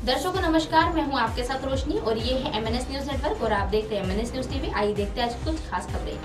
दर्शकों नमस्कार, मैं हूं आपके साथ रोशनी और ये है MNS न्यूज नेटवर्क और आप देखते हैं MNS न्यूज टीवी। आइए देखते हैं आज कुछ खास खबरें।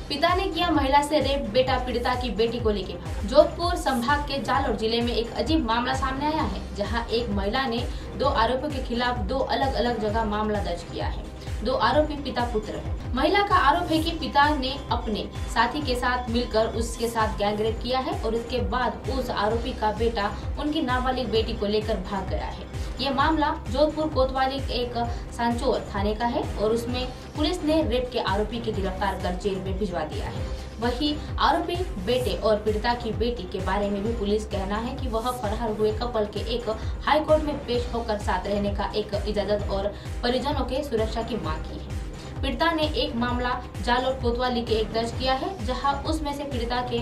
पिता ने किया महिला से रेप, बेटा पीड़िता की बेटी को लेकर भागा। जोधपुर संभाग के जालोर जिले में एक अजीब मामला सामने आया है, जहां एक महिला ने 2 आरोपियों के खिलाफ 2 अलग अलग जगह मामला दर्ज किया है। 2 आरोपी पिता पुत्र हैं। महिला का आरोप है कि पिता ने अपने साथी के साथ मिलकर उसके साथ गैंग रेप किया है और इसके बाद उस आरोपी का बेटा उनकी नाबालिग बेटी को लेकर भाग गया है। ये मामला जोधपुर कोतवाली एक सांचौर थाने का है और उसमें पुलिस ने रेप के आरोपी के गिरफ्तार कर जेल में भिजवा दिया है। वहीं आरोपी बेटे और पीड़िता की बेटी के बारे में भी पुलिस कहना है कि वह फरार हुए कपल के एक हाई कोर्ट में पेश होकर साथ रहने का एक इजाजत और परिजनों के सुरक्षा की मांग की है। पीड़िता ने एक मामला जालोर कोतवाली के एक दर्ज किया है, जहां उसमें से पीड़िता के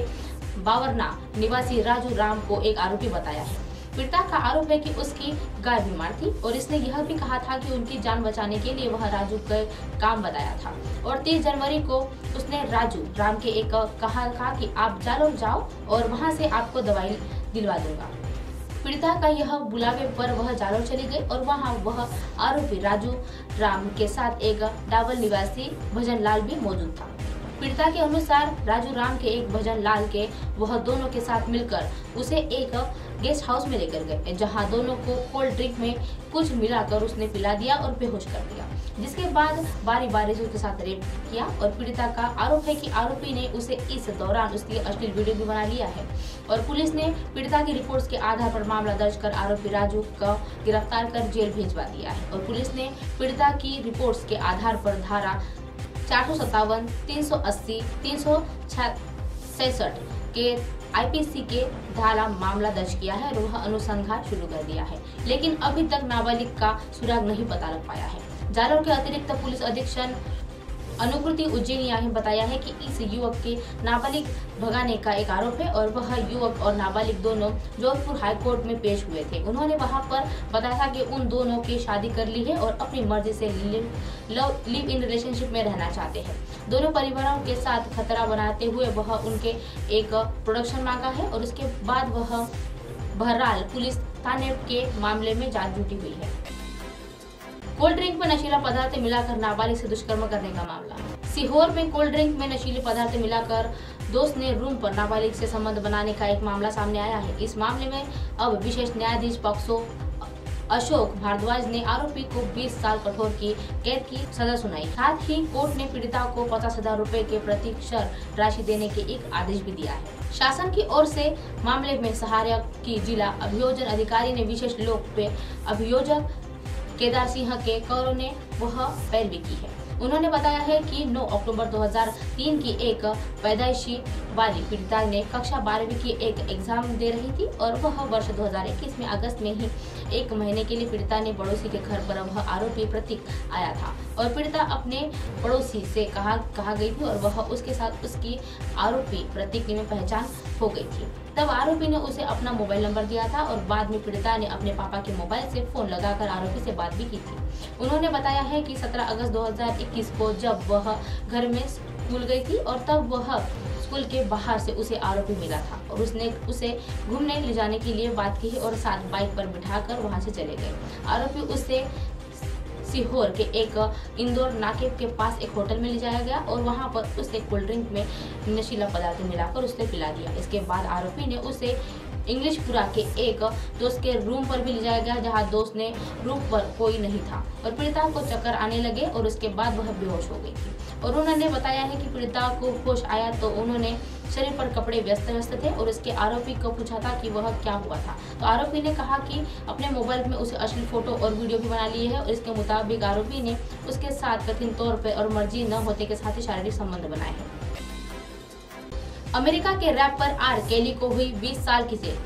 बावरना निवासी राजू राम को एक आरोपी बताया है। पीड़िता का आरोप है कि उसकी गाय बीमार थी और इसने यह भी कहा था कि उनकी जान बचाने के लिए वह राजू का काम बताया था और 30 जनवरी को उसने राजू राम के एक कहा कि आप जालोर जाओ और वहां से आपको दवाई दिलवा दूंगा। पीड़िता का यह बुलावे पर वह जालोर चली गई और वहां वह आरोपी राजू राम के साथ एक डाबल निवासी भजन लाल भी मौजूद था। पीड़िता के अनुसार राजू राम के एक भजन लाल के वह दोनों के साथ मिलकर उसे एक गेस्ट हाउस में लेकर गए, जहां दोनों को कोल्ड ड्रिंक में कुछ मिलाकर उसने पिला दिया और बेहोश कर दिया, जिसके बाद बारी बारी से उसके साथ रेप किया। और पीड़िता का आरोप है कि आरोपी ने उसे इस दौरान उसकी अश्लील वीडियो भी बना लिया है और पुलिस ने पीड़िता की रिपोर्ट्स के आधार पर मामला दर्ज कर आरोपी राजू को गिरफ्तार कर जेल भेजवा दिया है। और पुलिस ने पीड़िता की रिपोर्ट्स के आधार पर धारा 457, 380, 366 के IPC के धारा मामला दर्ज किया है और वह अनुसंधान शुरू कर दिया है, लेकिन अभी तक नाबालिग का सुराग नहीं पता लग पाया है। जालोर के अतिरिक्त पुलिस अधीक्षक अनुकृति उज्जैनिया ने बताया है कि इस युवक के नाबालिग भगाने का एक आरोप है और वह युवक और नाबालिग दोनों जोधपुर हाई कोर्ट में पेश हुए थे। उन्होंने वहां पर बताया था कि उन दोनों की शादी कर ली है और अपनी मर्जी से लिव इन रिलेशनशिप में रहना चाहते हैं। दोनों परिवारों के साथ खतरा बनाते हुए वह उनके एक प्रोडक्शन मांगा है और उसके बाद वह बहरहाल पुलिस थाने के मामले में जांच जुटी हुई है। कोल्ड ड्रिंक में नशीला पदार्थ मिलाकर नाबालिग से दुष्कर्म करने का मामला। सीहोर में कोल्ड ड्रिंक में नशीले पदार्थ मिलाकर दोस्त ने रूम पर नाबालिग से संबंध बनाने का एक मामला सामने आया है। इस मामले में अब विशेष न्यायाधीश पॉक्सो अशोक भारद्वाज ने आरोपी को 20 साल कठोर की कैद की सजा सुनाई। साथ ही कोर्ट ने पीड़िता को 50,000 रुपए के प्रतिशत राशि देने के एक आदेश भी दिया है। शासन की ओर से मामले में सहायक की जिला अभियोजन अधिकारी ने विशेष लोक पे अभियोजक केदार सिंह के कौरों ने वह पैरवी की है। उन्होंने बताया है कि 9 अक्टूबर 2003 की एक पैदाइशी वाली पीड़िता ने कक्षा 12वीं की एक एग्जाम दे रही थी और वह वर्ष 2021 में अगस्त में ही 1 महीने के लिए पीड़िता ने पड़ोसी के घर पर वह आरोपी प्रतीक आया था और पीड़िता अपने पड़ोसी से कहा गई थी और वह उसके साथ उसकी आरोपी प्रतीक में पहचान हो गई थी। तब आरोपी ने उसे अपना मोबाइल नंबर दिया था और बाद में पीड़िता ने अपने पापा के मोबाइल से फोन लगाकर आरोपी से बात भी की थी। उन्होंने बताया है कि 17 अगस्त 2021 को जब वह घर में स्कूल गई थी और तब वह स्कूल के बाहर से उसे आरोपी मिला था और उसने उसे घूमने ले जाने के लिए बात की और साथ बाइक पर बिठाकर वहां से चले गए। आरोपी उससे सीहोर के एक इंदौर नाके के पास एक होटल में ले जाया गया और वहां पर उसे कोल्ड ड्रिंक में नशीला पदार्थ मिलाकर उसने पिला दिया। इसके बाद आरोपी ने उसे इंग्लिशपुरा के एक दोस्त के रूम पर भी ले जाया गया, जहां दोस्त ने रूम पर कोई नहीं था और पीड़िता को चक्कर आने लगे और उसके बाद वह बेहोश हो गई थी। और उन्होंने बताया है कि पीड़िता को होश आया तो उन्होंने शरीर पर कपड़े व्यस्त थे और उसके आरोपी को पूछा था कि वह क्या हुआ था, तो आरोपी ने कहा कि अपने मोबाइल में उसे अश्लील फोटो और वीडियो भी बना लिए है और इसके मुताबिक आरोपी ने उसके साथ कथित तौर पर और मर्जी न होते के साथ ही शारीरिक संबंध बनाए हैं। अमेरिका के रैपर आर केली को हुई 20 साल की जेल।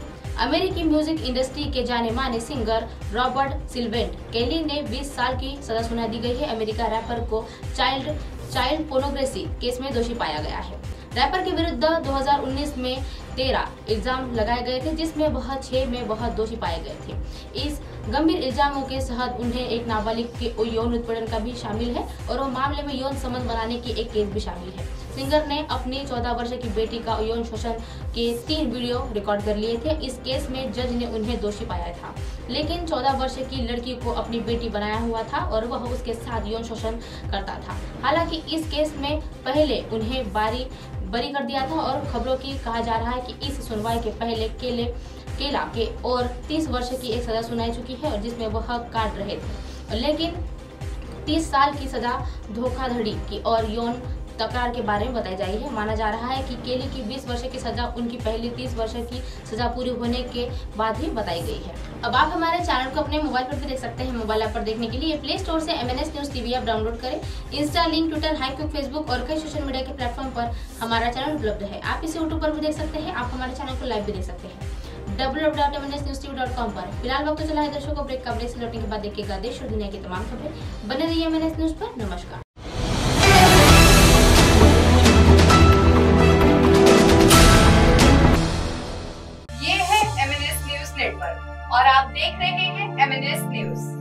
अमेरिकी म्यूजिक इंडस्ट्री के जाने माने सिंगर रॉबर्ट सिल्वेंट केली ने 20 साल की सजा सुना दी गई है। अमेरिका रैपर को चाइल्ड पोर्नोग्राफी केस में दोषी पाया गया है। रैपर के विरुद्ध 2019 में 13 इल्जाम लगाए गए थे, जिसमें वह 6 में वह दोषी पाए गए थे। इस गंभीर इल्जामों के तहत उन्हें एक नाबालिग के यौन उत्पीड़न का भी शामिल है और वह मामले में यौन संबंध बनाने की एक केस भी शामिल है। सिंगर ने अपनी 14 वर्ष की बेटी का यौन शोषण के 3 वीडियो रिकॉर्ड कर लिए थे। इस केस में जज ने उन्हें दोषी पाया था, लेकिन 14 वर्ष की लड़की को अपनी बेटी बनाया हुआ था और वह उसके साथ यौन शोषण करता था। हालांकि इस केस में पहले उन्हें बरी कर दिया था और खबरों की कहा जा रहा है कि इस सुनवाई के पहले केला के और 30 वर्ष की एक सजा सुनाई चुकी है, और जिसमें वह काट रहे थे, लेकिन 30 साल की सजा धोखाधड़ी की और यौन तकरार के बारे में बताई जा रही है। माना जा रहा है कि केली की 20 वर्ष की सजा उनकी पहली 30 वर्ष की सजा पूरी होने के बाद ही बताई गई है। अब आप हमारे चैनल को अपने मोबाइल पर भी देख सकते हैं। मोबाइल ऐप पर देखने के लिए प्ले स्टोर से MNS news TV app download करें। इंस्टा, लिंक, ट्विटर, हाईक्यूब, फेसबुक और कई सोशल मीडिया के प्लेटफॉर्म पर हमारा चैनल उपलब्ध है। आप इसे यूट्यूब पर भी देख सकते हैं। आप हमारे चैनल को लाइव भी देख सकते हैं www.mnsnewstv.com पर। फिलहाल वक्त तो चला है दर्शकों ब्रेक का। ब्रेक से लौटने के बाद देखिएगा देश और दुनिया की तमाम खबरें। बने रहिए MNS न्यूज पर। नमस्कार। ये है MNS न्यूज नेटवर्क और आप देख रहे हैं MNS न्यूज।